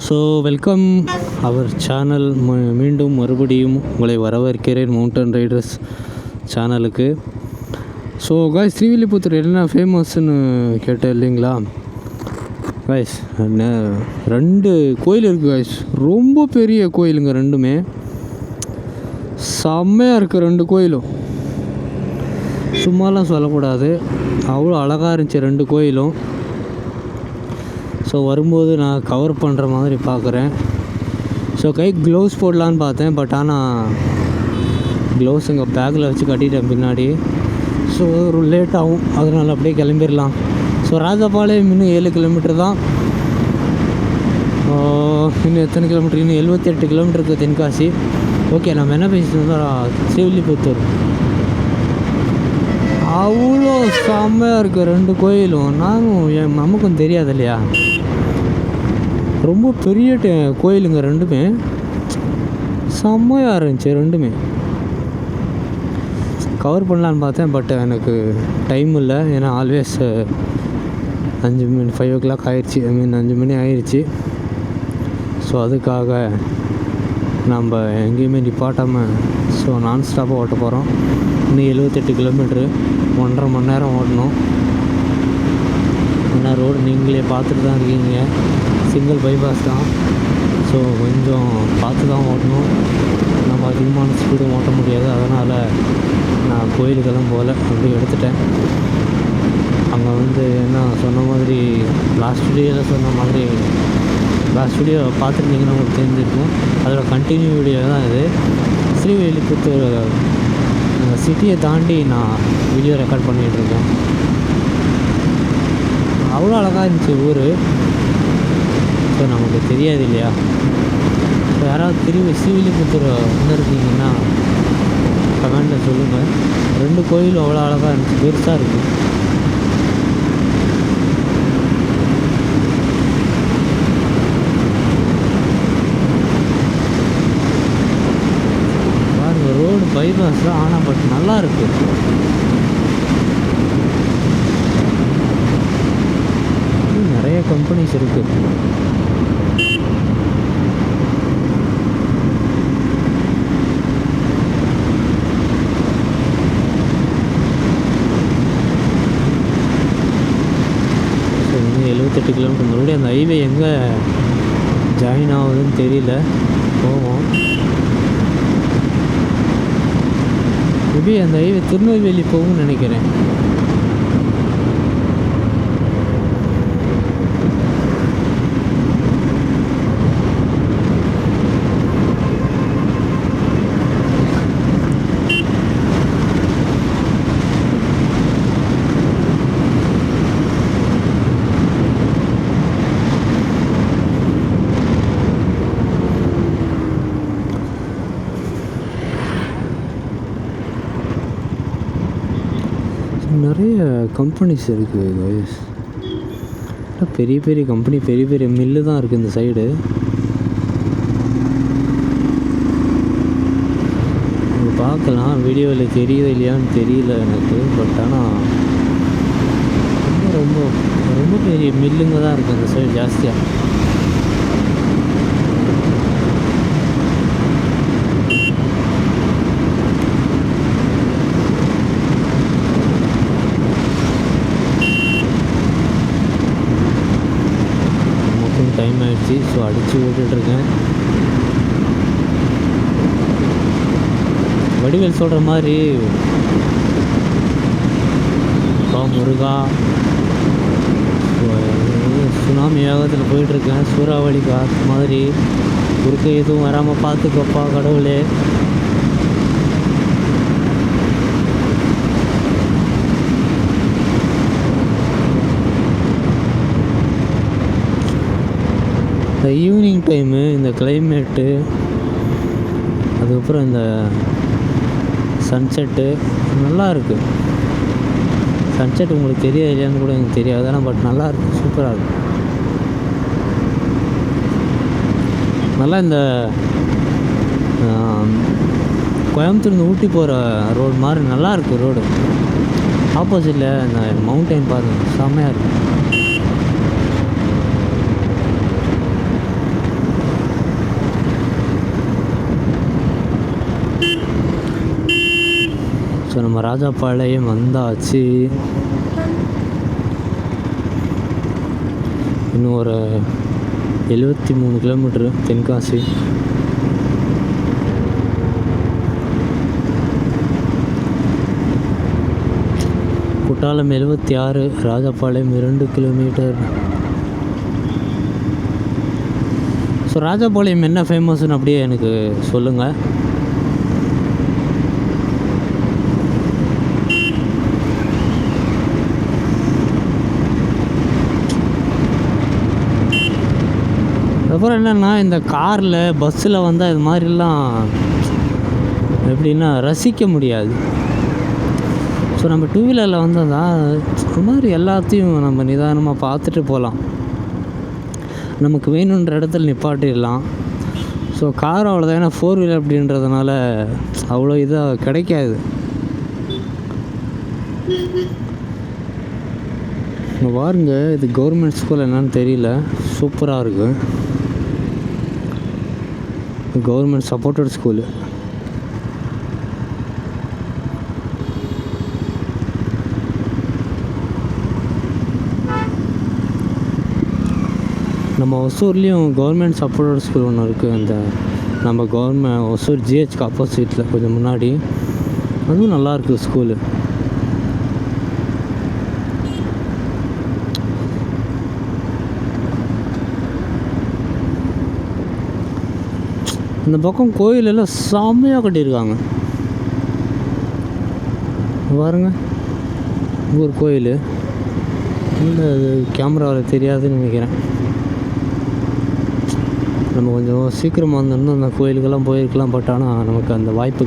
So welcome our channel. மீண்டும் மறுபடியும் உங்களை வரவேற்கிறேன் மவுண்டன் ரைடர்ஸ் சேனலுக்கு. ஸோ காய்ஸ், ஸ்ரீவில்லிபுத்தூர் என்ன ஃபேமஸ்ன்னு கேட்டேன் இல்லைங்களா காய்ஸ்? 2 கோயில் இருக்குது காய்ஸ். ரொம்ப பெரிய கோயிலுங்க ரெண்டுமே, செம்மையாக இருக்குது 2 கோயிலும். சும்மாலாம் சொல்லக்கூடாது, அவ்வளோ அழகாக இருந்துச்சு 2 கோயிலும். ஸோ வரும்போது நான் கவர் பண்ணுற மாதிரி பார்க்குறேன். ஸோ க்ளவுஸ் போடலான்னு பார்த்தேன், பட் ஆனால் க்ளவுஸ் எங்கள் பேக்கில் வச்சு கட்டிட்டேன் பின்னாடி. ஸோ ஒரு லேட் ஆகும், அதனால் அப்படியே கிளம்பிடலாம். ஸோ ராஜபாளையம் இன்னும் 7 கிலோமீட்டர் தான். இன்னும் எத்தனை கிலோமீட்டர்? இன்னும் 78 கிலோமீட்டருக்கு தென்காசி. ஓகே, நம்ம என்ன பேசிட்டு இருந்தோம்? ஸ்ரீவில்லிபுத்தூர் அவ்வளோ செம்மையாக இருக்குது 2 கோயிலும். நமக்கும் தெரியாது இல்லையா, ரொம்ப பெரிய கோயிலுங்க ரெண்டுமே, செம்மையாக இருந்துச்சு 2மே. கவர் பண்ணலான்னு பார்த்தேன், பட் எனக்கு டைம் இல்லை. ஏன்னா ஆல்வேஸ் 5 o'clock ஆயிடுச்சு, 5 மணி ஆயிடுச்சு. ஸோ அதுக்காக நம்ம எங்கேயுமே நிப்பாட்டாமல் ஸோ நான் ஸ்டாப்பாக ஓட்ட போகிறோம். இன்னும் 78 கிலோமீட்ரு, 1.5 மணி நேரம் ஓட்டணும். ஏன்னா ரோடு நீங்களே பார்த்துட்டு தான் இருக்கீங்க, சிங்கிள் பைபாஸ் தான். ஸோ கொஞ்சம் பார்த்து தான் ஓட்டணும். நம்ம அதிகமான ஸ்பீடும் ஓட்ட முடியாது. அதனால் நான் கோயிலுக்கெல்லாம் போகல, அப்படி எடுத்துட்டேன். அங்கே என்ன சொன்ன மாதிரி லாஸ்ட் வீடியோவில் சொன்ன மாதிரி, லாஸ்ட் வீடியோ பார்த்துருந்தீங்கன்னா உங்களுக்கு தெரிஞ்சிருக்கும். அதோட கண்டினியூ வீடியோ தான் இது. ஸ்ரீவில்லிபுத்தூர் சிட்டியை தாண்டி நான் வீடியோ ரெக்கார்ட் பண்ணிகிட்ருக்கேன். அவ்வளோ அழகாக இருந்துச்சு ஊர். ஸோ நமக்கு தெரியாது இல்லையா. ஸோ யாராவது ஸ்ரீவில்லிபுத்தூர் வந்திருக்கீங்கன்னா கமெண்டில் சொல்லுங்கள். 2 கோயிலும் அவ்வளோ அழகாக இருந்துச்சு, பெருசாக இருக்குது. பாருங்கள், ரோடு பைபாஸ் தான், ஆனால் பட் நல்லா இருக்குது. நிறைய கம்பெனிஸ் இருக்குது. ஸோ இன்னும் 78 கிலோமீட்டர். மறுபடியும் அந்த ஹைவே எங்கே ஜாயின் ஆகுதுன்னு தெரியல, போவோம். மேபி அந்த ஹைவே திருநெல்வேலி போகும்னு நினைக்கிறேன். நிறைய கம்பெனிஸ் இருக்குது கைஸ். பெரிய பெரிய கம்பெனி, பெரிய பெரிய மில்லு தான் இருக்குது இந்த சைடு. பார்க்கலாம், வீடியோவில் தெரியுது இல்லையான்னு தெரியல எனக்கு. பட் ஆனால் ரொம்ப ரொம்ப பெரிய மில்லுங்க தான் இருக்குது இந்த சைடு ஜாஸ்தியாக. டைம் ஆகிடுச்சு. ஸோ அடித்து ஓட்டுட்ருக்கேன். வடிவேல் சொல்கிற மாதிரி முருகா சுனாமி வேகத்தில் போயிட்டுருக்கேன். சூறாவளி காற்று மாதிரி குறுக்க எதுவும் வராமல் பார்த்துக்கப்பா கடவுளே. இந்த ஈவினிங் டைமு, இந்த கிளைமேட்டு, அதுக்கப்புறம் இந்த சன்செட்டு நல்லா இருக்குது. சன்செட் உங்களுக்கு தெரியாது இல்லையான்னு கூட எனக்கு தெரியாது, ஆனால் பட் நல்லா இருக்குது, சூப்பராக இருக்குது. நல்லா இந்த கோயம்புத்தூர்ந்து ஊட்டி போகிற ரோடு மாதிரி நல்லா இருக்குது ரோடு. ஆப்போசிட்டில் இந்த மவுண்டைன் பாருங்கள், செம்மையாக இருக்குது. நம்ம ராஜாபாளையம் வந்தாச்சு. இன்னும் ஒரு 73 kilometre Tenkasi. Courtallam 76, Rajapalayam 2 kilometre. So Rajapalayam என்ன ஃபேமஸ்ன்னு அப்படியே எனக்கு சொல்லுங்கள். அப்புறம் என்னென்னா, இந்த காரில் பஸ்ஸில் வந்தால் இது மாதிரிலாம் எப்படின்னா ரசிக்க முடியாது. ஸோ நம்ம டூ வீலரில் வந்தால் தான் இது மாதிரி எல்லாத்தையும் நம்ம நிதானமாக பார்த்துட்டு போகலாம், நமக்கு வேணுன்ற இடத்துல நிப்பாட்டிடலாம். ஸோ கார் அவ்வளோதான், ஏன்னா 4 வீலர் அப்படின்றதுனால அவ்வளோ இதாக கிடைக்காது. இங்கே பாருங்க, இது கவர்மெண்ட் ஸ்கூல் என்னன்னு தெரியல, சூப்பராக இருக்குது. Government supported school. நம்ம ஒசூர்லேயும் கவர்மெண்ட் சப்போர்ட்டட் ஸ்கூல் ஒன்று இருக்குது. அந்த நம்ம கவர்மெண்ட் ஒசூர் ஜிஹெச்க்கு ஆப்போசிட்டில் கொஞ்சம் முன்னாடி, அதுவும் நல்லாயிருக்கு ஸ்கூலு. இந்த பக்கம் கோயிலெல்லாம் செம்மையாக கட்டியிருக்காங்க பாருங்க. ஒரு கோயில் இல்லை, அது கேமராவில் தெரியாதுன்னு நினைக்கிறேன். நம்ம கொஞ்சம் சீக்கிரமாக வந்தோம்னா அந்த கோயிலுக்கெல்லாம் போயிருக்கலாம். பட் ஆனால் நமக்கு அந்த வாய்ப்பு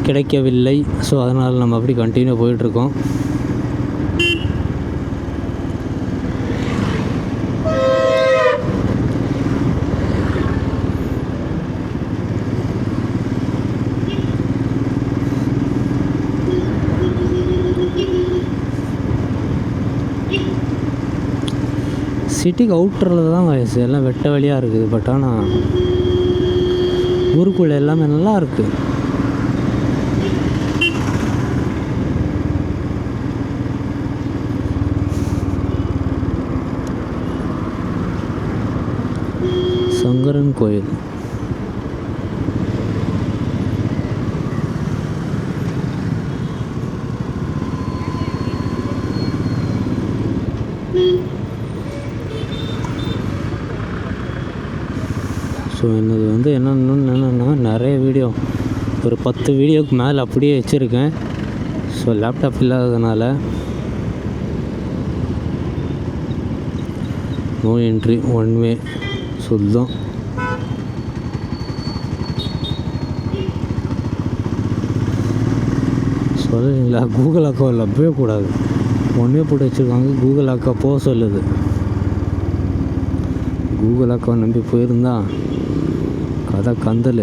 கிடைக்கவில்லை. ஸோ அதனால் நம்ம அப்படி கண்டினியூ போயிட்டுருக்கோம். சிட்டிக்கு அவுட்டரில் தான் வயசு எல்லாம் வெட்ட வழியாக இருக்குது. பட் ஆனால் ஊருக்குள்ளே எல்லாமே நல்லா இருக்குது. சங்கரன் கோயில். ஸோ என்னது வந்து என்னென்னா நிறைய வீடியோ, ஒரு 10 வீடியோவுக்கு மேலே அப்படியே வச்சுருக்கேன். ஸோ லேப்டாப் இல்லாததுனால நோ என்ட்ரி, 1 வே சுத்தம். சொல்லுங்களா, கூகுள் அக்கௌண்ட் அப்பவே கூடாது, 1 வே போட்டு வச்சுருக்காங்க. கூகுள் அக்கௌண்ட் போக சொல்லுது. கூகுள் அக்கௌண்ட் நம்பி போயிருந்தா கதை கந்தல்.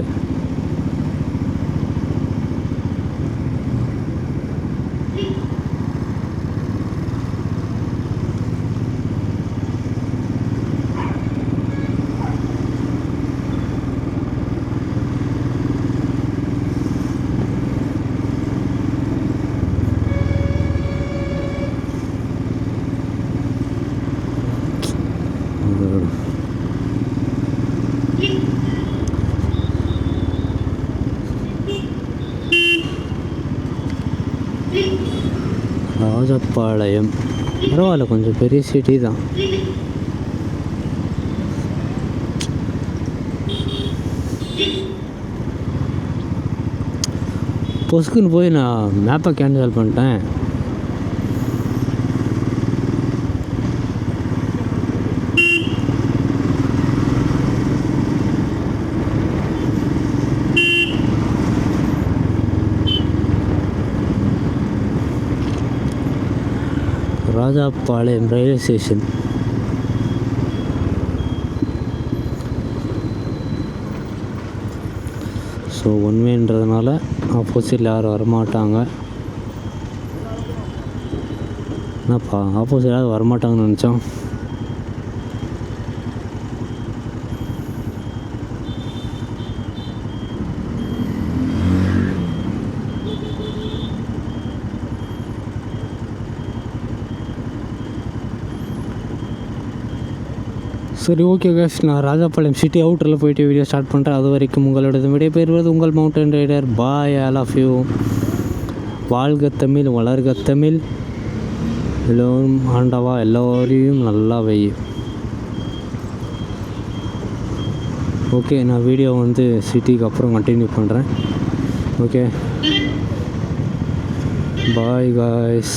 ராஜபாளையம் பரவாயில்ல, கொஞ்சம் பெரிய சிட்டி தான். பொசுக்குன்னு போய் நான் மேப்பை கேன்சல் பண்ணிட்டேன். Rajapalayam railway station. ஸோ 1 வேன்றதுனால ஆப்போசிட்டில் யாரும் வரமாட்டாங்க. என்னப்பா ஆப்போசிட் யாரும் வரமாட்டாங்கன்னு நினச்சோம். சரி ஓகே கேஸ், நான் ராஜாபாளையம் சிட்டி அவுட்டரில் போயிட்டு வீடியோ ஸ்டார்ட் பண்ணுறேன். அது வரைக்கும் உங்களோட விடைபெறுவது உங்கள் mountain rider. Bye, all of you. வாழ்க தமிழ், வளர்க தமிழ். எல்லோரும் ஆண்டவா எல்லோரையும் நல்லா வை. ஓகே, நான் வீடியோ வந்து சிட்டிக்கு அப்புறம் கண்டினியூ பண்ணுறேன். Okay, bye guys.